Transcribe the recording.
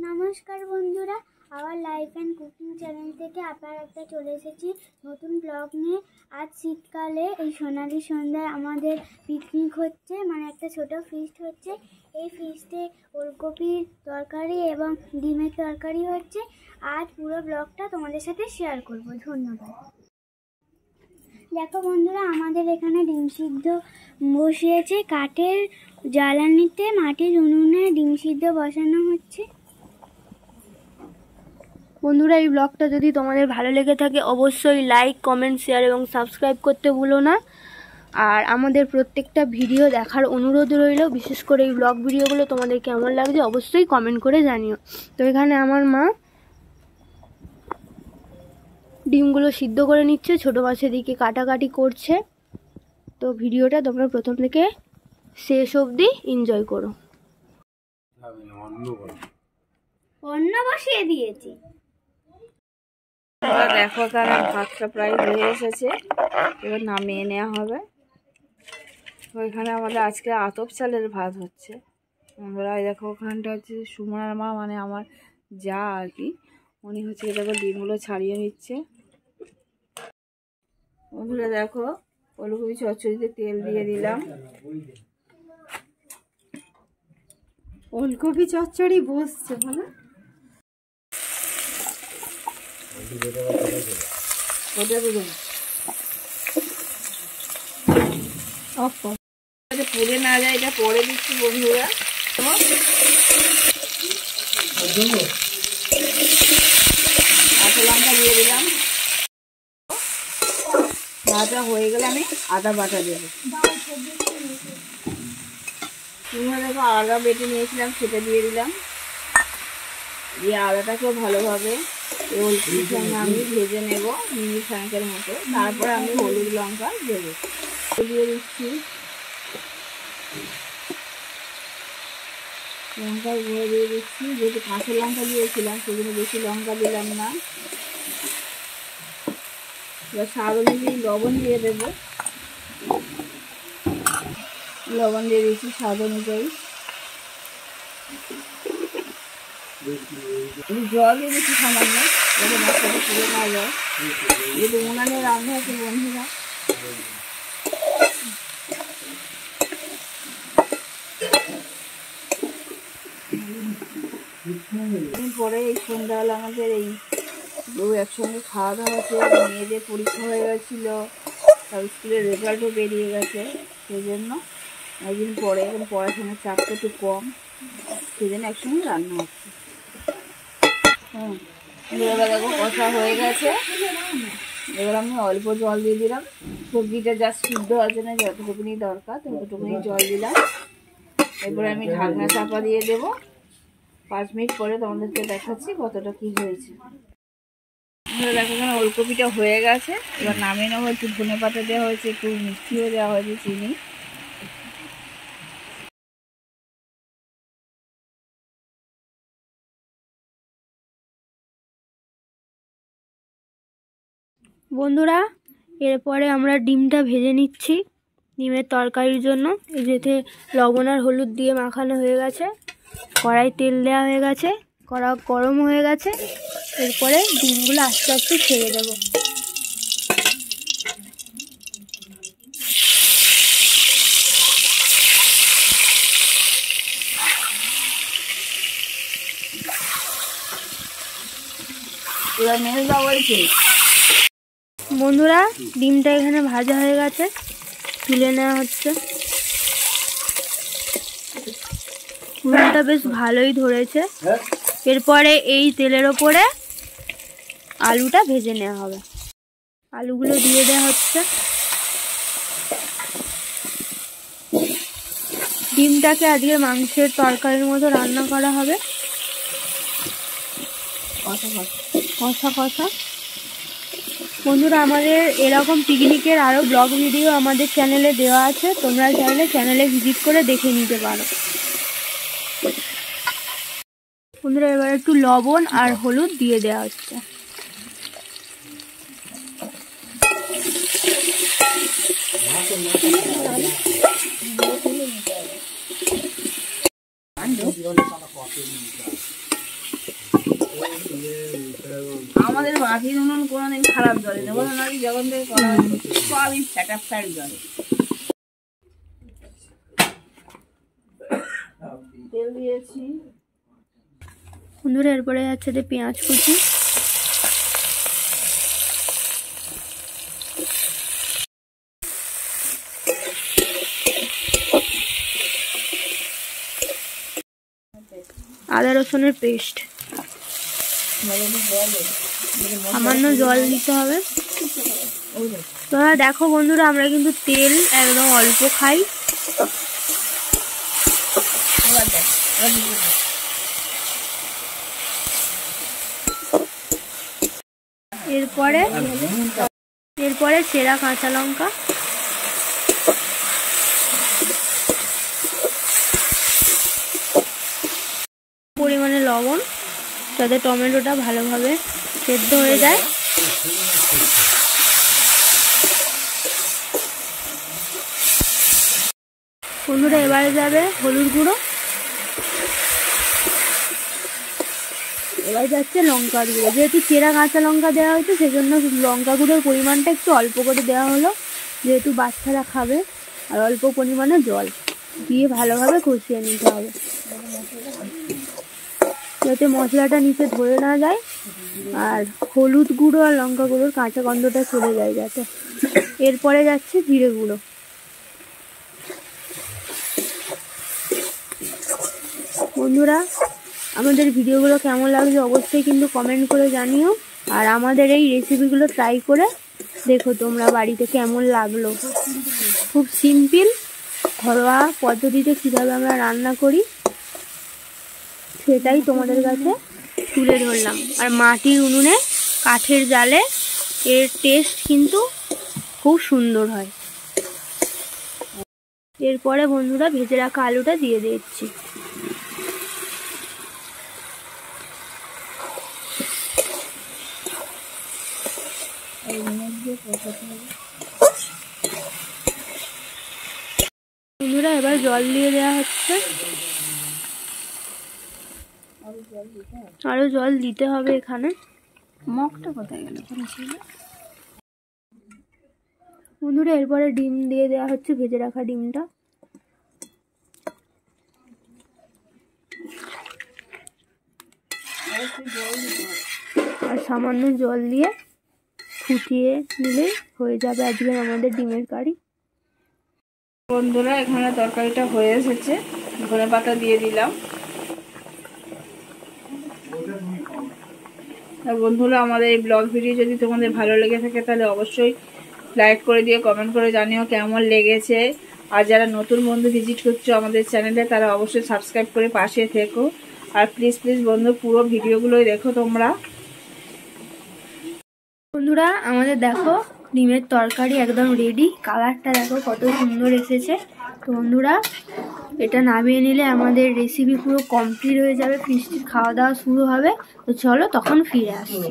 নমস্কার বন্ধুরা, our life and cooking channel থেকে আবার একটা চলে এসেছি নতুন ব্লগ নিয়ে। আজ শীতকালে এই সোনালি সন্ধ্যায় আমাদের পিকনিক হচ্ছে, মানে একটা ছোট ফিস্ট হচ্ছে। এই ফিস্টে ওলকপির তরকারি এবং ডিমের তরকারি হচ্ছে। আজ পুরো ব্লগটা তোমাদের সাথে শেয়ার করব। ধন্যবাদ। দেখো বন্ধুরা, আমাদের এখানে ডিম সিদ্ধ বসিয়েছে। কাঠের জ্বালানিতে মাটির উনুনে ডিম সিদ্ধ বসানো হচ্ছে। বন্ধুরা, এই ব্লগটা যদি তোমাদের ভালো লেগে থাকে অবশ্যই লাইক, কমেন্ট, শেয়ার এবং সাবস্ক্রাইব করতে ভুলো না। আর আমাদের প্রত্যেকটা ভিডিও দেখার অনুরোধ রইল। বিশেষ করে এই ব্লগ ভিডিওগুলো তোমাদের কেমন লাগছে অবশ্যই কমেন্ট করে জানিও। তো এখানে আমার মা ডিমগুলো সিদ্ধ করে নিচ্ছে, ছোটো মাছের দিকে কাটাকাটি করছে। তো ভিডিওটা তোমরা প্রথম থেকে শেষ অবধি এনজয় করো। অন্য বসিয়ে দিয়েছি। দেখো, কারণ ভাতটা প্রায় হয়ে এসেছে, এবার নামিয়ে নেওয়া হবে। ওইখানে আমাদের আজকে আতপ চালের ভাত হচ্ছে। বন্ধুরা দেখো, ওখানটা হচ্ছে সুমনার মা, মানে আমার যা আর কি, উনি হচ্ছে দেখো ডিমগুলো ছাড়িয়ে নিচ্ছে। বন্ধুরা দেখো, ওলকপি চচ্চড়িতে তেল দিয়ে দিলাম। ওলকপি চচ্চড়ি বসছে বলো। পুড়ে না যায় এটা পরে দিচ্ছি বন্ধুরা। কাঁচা লঙ্কা দিয়ে দিলাম। ভাজা হয়ে গেলে আমি আদা বাটা দেবো। দেখো, আদা বেটে নিয়েছিলাম, সেটা দিয়ে দিলাম। দিয়ে আদাটাকেও ভালোভাবে ওলকপির সঙ্গে আমি ভেজে নেব মিনিট খানেকের মতো। তারপরে আমি হলুদ লঙ্কা দেবো, দিয়ে দিচ্ছি। লঙ্কা গুঁড়ো দিয়ে দিচ্ছি। যেহেতু কাঁচা লঙ্কা দিয়েছিলাম সেগুলো বেশি লঙ্কা দিলাম না। এবার স্বাদ অনুযায়ী লবণ দিয়ে দেবো। লবণ দিয়ে দিচ্ছি স্বাদ অনুযায়ী। জল দিয়ে দিচ্ছি সামান্য, যাতে মশলাটা পুড়ে না যায়। যেহেতু উনানে রান্না হচ্ছে বন্ধুরা। পরে এই সন্ধ্যাবেলা আমাদের এই একসঙ্গে খাওয়া দাওয়া হচ্ছে। মেয়েদের পরীক্ষা হয়ে গেছিলো, তার স্কুলের রেজাল্টও বেরিয়ে গেছে। সেই জন্য একদিন পরে এখন পড়াশোনার চাপটা একটু কম, সেই জন্য একসঙ্গে রান্না হচ্ছে। এবার দেখো কষা হয়ে গেছে। এবার আমি অল্প জল দিয়ে দিলাম। সবজিটা যা সিদ্ধ হওয়ার জন্য যতটুকুনি দরকার ততটুকুনি জল দিলাম। এরপরে আমি ঢাকনা চাপা দিয়ে দেবো। 5 মিনিট পরে তোমাদেরকে দেখাচ্ছি কতটা কি হয়েছে। দেখো, এখানে ওলকপিটা হয়ে গেছে। এবার নামিয়ে নেবো। একটু ধনে পাতা দেওয়া হয়েছে, একটু মিষ্টিও দেওয়া হয়েছে, চিনি। বন্ধুরা, এরপরে আমরা ডিমটা ভেজে নিচ্ছি ডিমের তরকারির জন্য। যেতে লবণ আর হলুদ দিয়ে মাখানো হয়ে গেছে। কড়াই তেল দেওয়া হয়ে গেছে, কড়া গরম হয়ে গেছে। এরপরে ডিমগুলো আস্তে আস্তে ছেড়ে দেবো। বন্ধুরা, ডিমটা এখানে ভাজা হয়ে গেছে, তুলে নেওয়া হচ্ছে। উনুনটা বেশ ভালোই ধরেছে। এরপরে এই তেলের ওপরে আলুটা ভেজে নেওয়া হবে। আলুগুলো দিয়ে দেওয়া হচ্ছে। ডিমটাকে আজকে মাংসের তরকারির মতো রান্না করা হবে, কষা কষা। বন্ধুরা, আমাদের এরকম পিকনিকের আরও ব্লগ ভিডিও আমাদের চ্যানেলে দেওয়া আছে, তোমরা চাইলে চ্যানেলে ভিজিট করে দেখে নিতে পারো। বন্ধুরা, এবার একটু লবণ আর হলুদ দিয়ে দেওয়া হচ্ছে। মাটির উনুন কোনোদিন খারাপ জলে না, বলো নাকি যখন থেকে করা হচ্ছে সবই ফ্যাট জলে। তেল দিয়েছি বন্ধুরা, এরপরে যাচ্ছে যে পেঁয়াজ কুচি, আদা রসুনের পেস্ট, সামান্য জল দিতে হবে। তোমরা দেখো বন্ধুরা, আমরা কিন্তু তেল একদম অল্প খাই। এরপরে সেরা কাঁচা লঙ্কা, পরিমাণে লবণ, যাতে টমেটোটা ভালোভাবে সেদ্ধ হয়ে যায়। বন্ধুরা, এবারে যাবে হলুদ গুঁড়ো, এবার যাচ্ছে লঙ্কার গুঁড়ো। যেহেতু চেরা কাঁচা লঙ্কা দেওয়া হয়েছে, সেজন্য লঙ্কা গুঁড়োর পরিমাণটা একটু অল্প করে দেওয়া হলো, যেহেতু বাচ্চারা খাবে। আর অল্প পরিমাণে জল দিয়ে ভালোভাবে কষিয়ে নিতে হবে, যাতে মশলাটা নিচে ধরে না যায় আর হলুদ গুঁড়ো আর লঙ্কা গুঁড়োর কাঁচা গন্ধটা চলে যায় যাতে। এরপরে যাচ্ছে জিরে গুঁড়ো। বন্ধুরা, আমাদের ভিডিওগুলো কেমন লাগছে অবশ্যই কিন্তু কমেন্ট করে জানিও। আর আমাদের এই রেসিপিগুলো ট্রাই করে দেখো তোমরা বাড়িতে কেমন লাগলো। খুব সিম্পল ঘরোয়া পদ্ধতিতে কীভাবে আমরা রান্না করি সেটাই তোমাদের কাছে তুলে ধরলাম। আর মাটির উনুনে কাঠের জালে এর টেস্ট কিন্তু খুব সুন্দর হয়। এরপরে বন্ধুরা ভেজে রাখা আলুটা দিয়ে দিচ্ছি। বন্ধুরা, এবার জল দিয়ে দেওয়া হচ্ছে, আরো জল দিতে হবে। এখানে মগটা কোথায় গেল? বন্ধুরা, এরপরে ডিম দিয়ে দেওয়া হচ্ছে, ভেজে রাখা ডিমটা। আর সামান্য জল দিয়ে ফুটিয়ে নিলে হয়ে যাবে আজকে আমাদের ডিমের কারি। বন্ধুরা, এখানে তরকারিটা হয়ে এসেছে, ধনেপাতা দিয়ে দিলাম। আর বন্ধুরা, আমাদের এই ব্লগ ভিডিও যদি তোমাদের ভালো লেগে থাকে তাহলে অবশ্যই লাইক করে দিয়ে কমেন্ট করে জানিও কেমন লেগেছে। আর যারা নতুন বন্ধু ভিজিট করছো আমাদের চ্যানেলে, তারা অবশ্যই সাবস্ক্রাইব করে পাশে থেকো। আর প্লিজ বন্ধু পুরো ভিডিওগুলোই দেখো তোমরা। বন্ধুরা, আমাদের দেখো ডিমের তরকারি একদম রেডি। কালারটা দেখো কত সুন্দর এসেছে। তো বন্ধুরা, এটা নামিয়ে নিলে আমাদের রেসিপি পুরো কমপ্লিট হয়ে যাবে, ফিস্টির খাওয়া দাওয়া শুরু হবে। তো চলো তখন ফিরে আসছি।